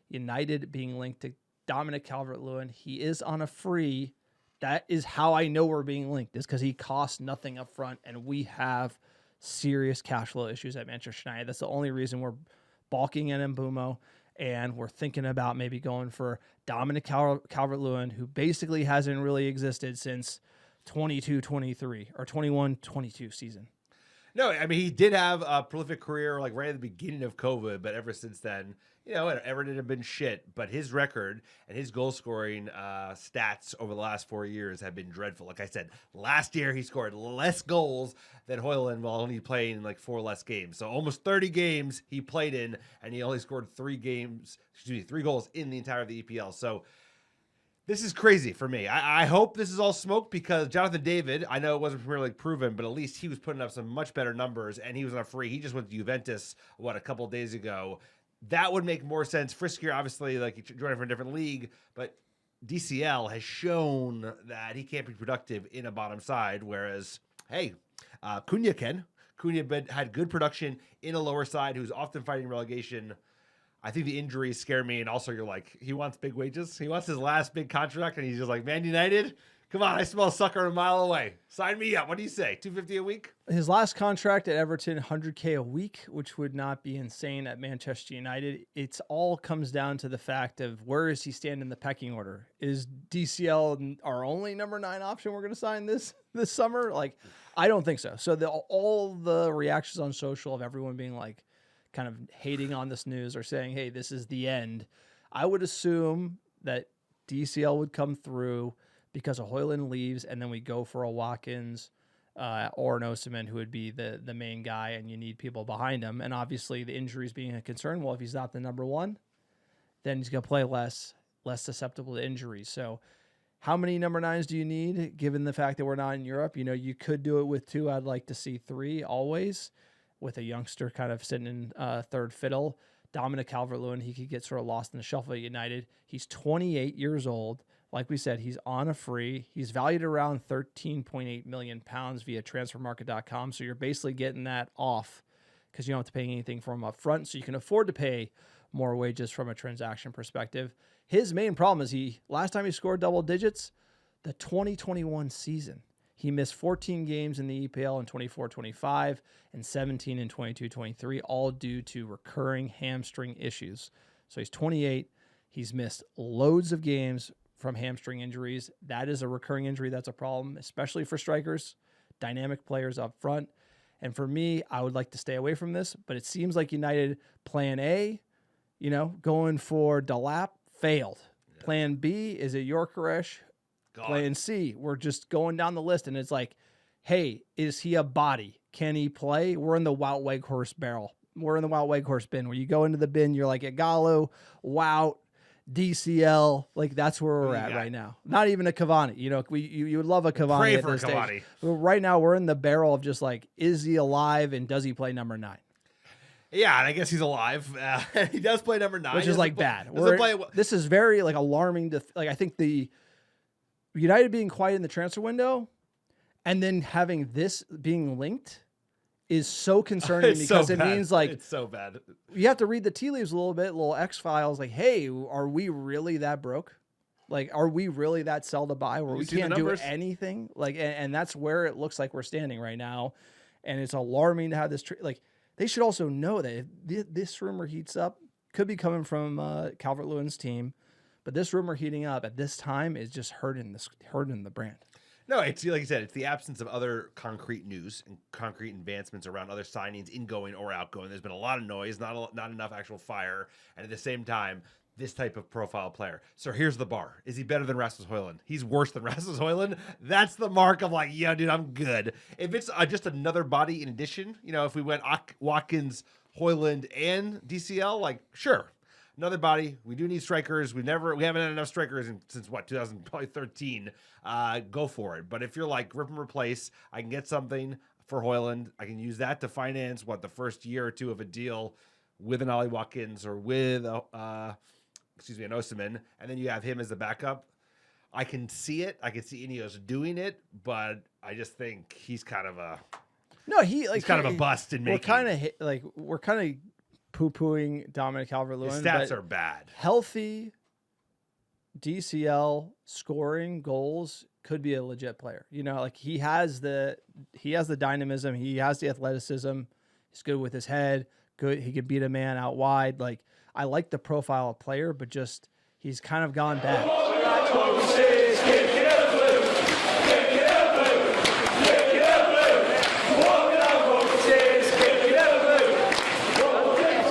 United being linked to Dominic Calvert-Lewin. He is on a free. That is how I know we're being linked, is because he costs nothing up front, and we have serious cash flow issues at Manchester United. That's the only reason we're balking at Mbeumo, and we're thinking about maybe going for Dominic Calvert-Lewin, who basically hasn't really existed since 22-23 or 21-22 season. No, I mean, he did have a prolific career like right at the beginning of COVID, but ever since then, Everton have been shit. But his record and his goal scoring stats over the last 4 years have been dreadful. Like I said, last year he scored less goals than Højlund while only playing like 4 less games. So almost 30 games he played in, and he only scored 3 goals in the entire of the EPL. So this is crazy for me. I hope this is all smoke, because Jonathan David, I know it wasn't Premier League proven, but at least he was putting up some much better numbers, and he was on a free. He just went to Juventus, a couple of days ago. That would make more sense. Friskier, obviously, like he joined from a different league, but DCL has shown that he can't be productive in a bottom side, whereas, hey, Cunha can. Cunha had good production in a lower side who's often fighting relegation. I think the injuries scare me, and also you're like, he wants big wages. He wants his last big contract, and he's just like, Man United, come on, I smell sucker a mile away. Sign me up. What do you say, $250 a week? His last contract at Everton, $100K a week, which would not be insane at Manchester United. It's all comes down to the fact of where does he stand in the pecking order? Is DCL our only number 9 option we're going to sign this summer? Like, I don't think so. So all the reactions on social of everyone being like, kind of hating on this news or saying, hey, this is the end. I would assume that DCL would come through because a Højlund leaves, and then we go for a Watkins or an Osimhen, who would be the main guy, and you need people behind him. And obviously the injuries being a concern, well, if he's not the number 1, then he's going to play less susceptible to injuries. So how many number 9s do you need, given the fact that we're not in Europe? You could do it with 2. I'd like to see 3 always, with a youngster kind of sitting in third fiddle. Dominic Calvert-Lewin, he could get sort of lost in the shuffle at United. He's 28 years old. Like we said, he's on a free. He's valued around £13.8 million via transfermarket.com. So you're basically getting that off because you don't have to pay anything for him up front. So you can afford to pay more wages from a transaction perspective. His main problem is last time he scored double digits, the 2021 season. He missed 14 games in the EPL in 24-25 and 17 in 22-23, all due to recurring hamstring issues. So he's 28. He's missed loads of games from hamstring injuries. That is a recurring injury. That's a problem, especially for strikers, dynamic players up front. And for me, I would like to stay away from this, but it seems like United plan A, going for Delap, failed. Yeah. Plan B, is it Gyökeres? Plan C, we're just going down the list, and it's like, hey, is he a body? Can he play? We're in the Wout Weghorst barrel. We're in the Wout Weghorst bin. Where you go into the bin, you're like Igalo, Wout, DCL. Like, that's where we're at right now. Not even a Cavani. You would love a Cavani. Pray at for this Cavani. Stage. But right now, we're in the barrel of just like, is he alive, and does he play number 9? Yeah, and I guess he's alive. He does play number 9, which is like bad. Play, this is very like alarming. I think the United being quiet in the transfer window and then having this being linked is so concerning because it means like it's so bad. You have to read the tea leaves a little X-Files. Like, hey, are we really that broke? Like, are we really that sell to buy where we can't do anything? Like, and that's where it looks like we're standing right now. And it's alarming to have this. Like, they should also know that if this rumor heats up, could be coming from Calvert-Lewin's team. But this rumor heating up at this time is just hurting the brand. No, it's like you said, it's the absence of other concrete news and concrete advancements around other signings, ingoing or outgoing. There's been a lot of noise, not enough actual fire, and at the same time, this type of profile player. So here's the bar. Is he better than Rasmus Højlund? He's worse than Rasmus Højlund. That's the mark of like, yeah, dude, I'm good. If it's just another body in addition, if we went Watkins, Højlund, and DCL, like, sure. Another body. We do need strikers. We haven't had enough strikers since 2013. Go for it. But if you're like rip and replace, I can get something for Højlund. I can use that to finance the first year or two of a deal with an Ollie Watkins or with an Osimhen, and then you have him as the backup. I can see it. I can see INEOS doing it, but I just think he's kind of a he's kind of a bust in making. We're kind of poo-pooing Dominic His Calvert-Lewin. stats but are bad. healthy DCL scoring goals could be a legit player. You know, like he has the dynamism, he has the athleticism. He's good with his head. Good, he could beat a man out wide. Like I like the profile of player, but just he's kind of gone bad.